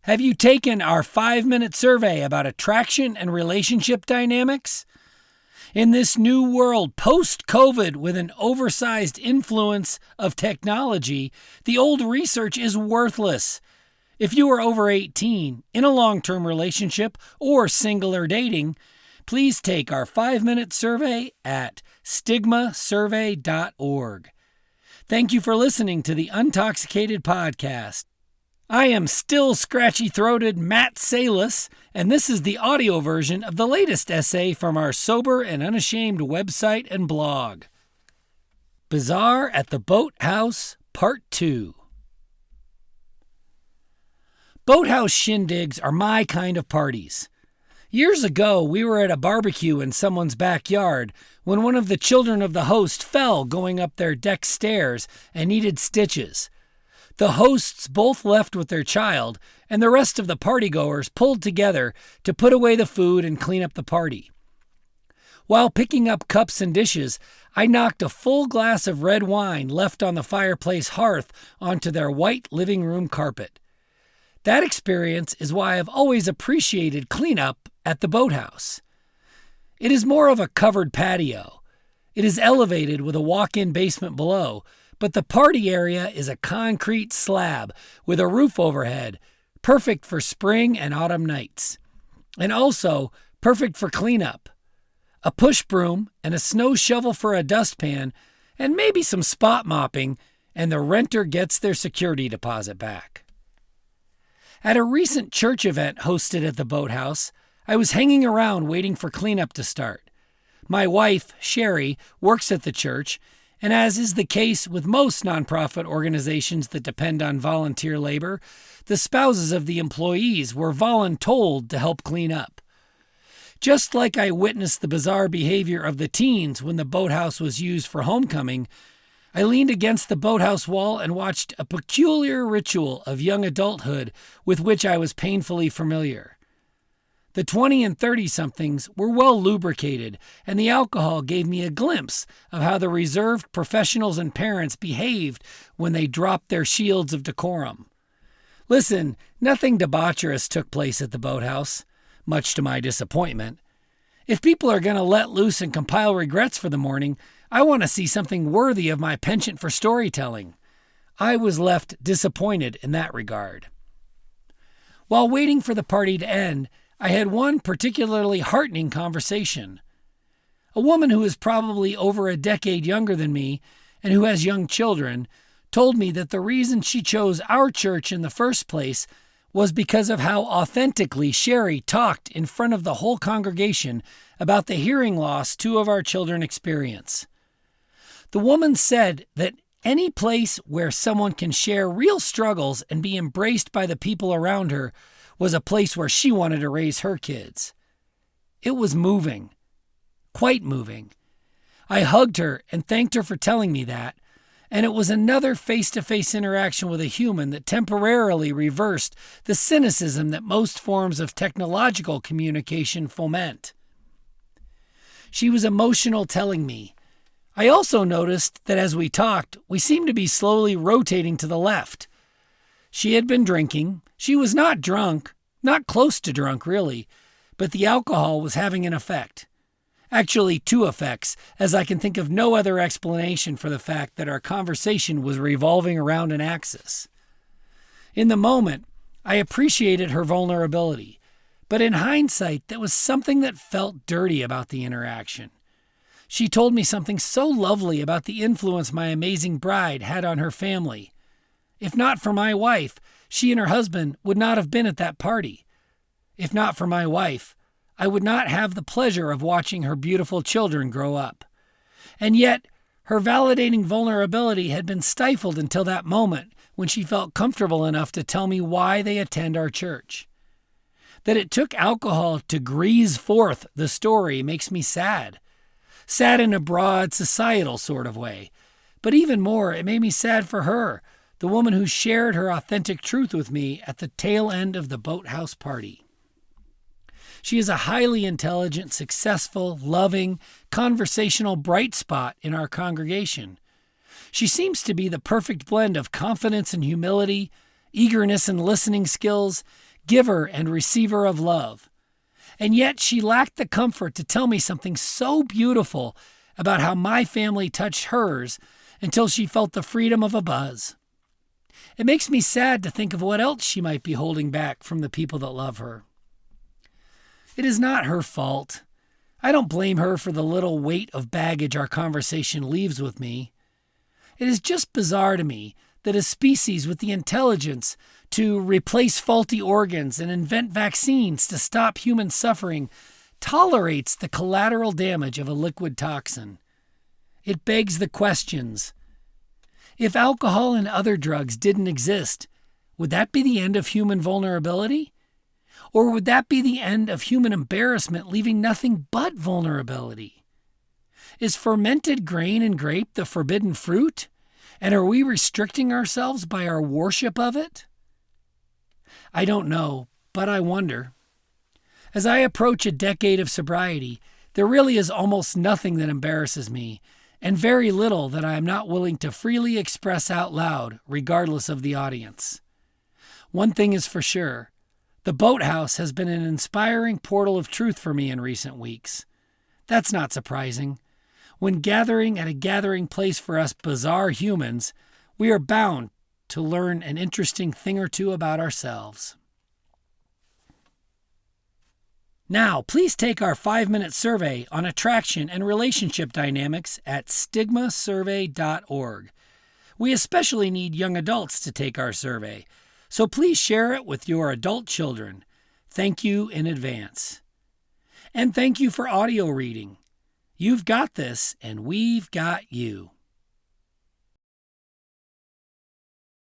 Have you taken our 5-minute survey about attraction and relationship dynamics? In this new world, post-COVID, with an oversized influence of technology, the old research is worthless. If you are over 18, in a long-term relationship, or single or dating, please take our 5-minute survey at stigmasurvey.org. Thank you for listening to the Untoxicated Podcast. I am still scratchy-throated Matt Salis, and this is the audio version of the latest essay from our Sober and Unashamed website and blog. Bazaar at the Boathouse, Part 2. Boathouse shindigs are my kind of parties. Years ago, we were at a barbecue in someone's backyard when one of the children of the host fell going up their deck stairs and needed stitches. The hosts both left with their child, and the rest of the partygoers pulled together to put away the food and clean up the party. While picking up cups and dishes, I knocked a full glass of red wine left on the fireplace hearth onto their white living room carpet. That experience is why I've always appreciated cleanup at the Boathouse. It is more of a covered patio. It is elevated with a walk-in basement below, but the party area is a concrete slab with a roof overhead, perfect for spring and autumn nights. And also perfect for cleanup. A push broom and a snow shovel for a dustpan, and maybe some spot mopping, and the renter gets their security deposit back. At a recent church event hosted at the Boathouse, I was hanging around waiting for cleanup to start. My wife, Sherry, works at the church, and as is the case with most nonprofit organizations that depend on volunteer labor, the spouses of the employees were voluntold to help clean up. Just like I witnessed the bizarre behavior of the teens when the Boathouse was used for homecoming, I leaned against the Boathouse wall and watched a peculiar ritual of young adulthood with which I was painfully familiar. The 20 and 30-somethings were well lubricated, and the alcohol gave me a glimpse of how the reserved professionals and parents behaved when they dropped their shields of decorum. Listen, nothing debaucherous took place at the Boathouse, much to my disappointment. If people are going to let loose and compile regrets for the morning, I want to see something worthy of my penchant for storytelling. I was left disappointed in that regard. While waiting for the party to end, I had one particularly heartening conversation. A woman who is probably over a decade younger than me and who has young children told me that the reason she chose our church in the first place was because of how authentically Sherry talked in front of the whole congregation about the hearing loss two of our children experience. The woman said that any place where someone can share real struggles and be embraced by the people around her was a place where she wanted to raise her kids. It was moving. Quite moving. I hugged her and thanked her for telling me that, and it was another face-to-face interaction with a human that temporarily reversed the cynicism that most forms of technological communication foment. She was emotional telling me. I also noticed that as we talked, we seemed to be slowly rotating to the left. She had been drinking. She was not drunk, not close to drunk really, but the alcohol was having an effect. Actually, two effects, as I can think of no other explanation for the fact that our conversation was revolving around an axis. In the moment, I appreciated her vulnerability, but in hindsight, there was something that felt dirty about the interaction. She told me something so lovely about the influence my amazing bride had on her family. If not for my wife, she and her husband would not have been at that party. If not for my wife, I would not have the pleasure of watching her beautiful children grow up. And yet, her validating vulnerability had been stifled until that moment when she felt comfortable enough to tell me why they attend our church. That it took alcohol to grease forth the story makes me sad. Sad in a broad societal sort of way. But even more, it made me sad for her, the woman who shared her authentic truth with me at the tail end of the Boathouse party. She is a highly intelligent, successful, loving, conversational bright spot in our congregation. She seems to be the perfect blend of confidence and humility, eagerness and listening skills, giver and receiver of love. And yet she lacked the comfort to tell me something so beautiful about how my family touched hers until she felt the freedom of a buzz. It makes me sad to think of what else she might be holding back from the people that love her. It is not her fault. I don't blame her for the little weight of baggage our conversation leaves with me. It is just bizarre to me that a species with the intelligence to replace faulty organs and invent vaccines to stop human suffering tolerates the collateral damage of a liquid toxin. It begs the questions. If alcohol and other drugs didn't exist, would that be the end of human vulnerability? Or would that be the end of human embarrassment, leaving nothing but vulnerability? Is fermented grain and grape the forbidden fruit? And are we restricting ourselves by our worship of it? I don't know, but I wonder. As I approach a decade of sobriety, there really is almost nothing that embarrasses me, and very little that I am not willing to freely express out loud, regardless of the audience. One thing is for sure. The Boathouse has been an inspiring portal of truth for me in recent weeks. That's not surprising. When gathering at a gathering place for us bizarre humans, we are bound to learn an interesting thing or two about ourselves. Now, please take our 5-minute survey on attraction and relationship dynamics at stigmasurvey.org. We especially need young adults to take our survey, so please share it with your adult children. Thank you in advance. And thank you for audio reading. You've got this, and we've got you.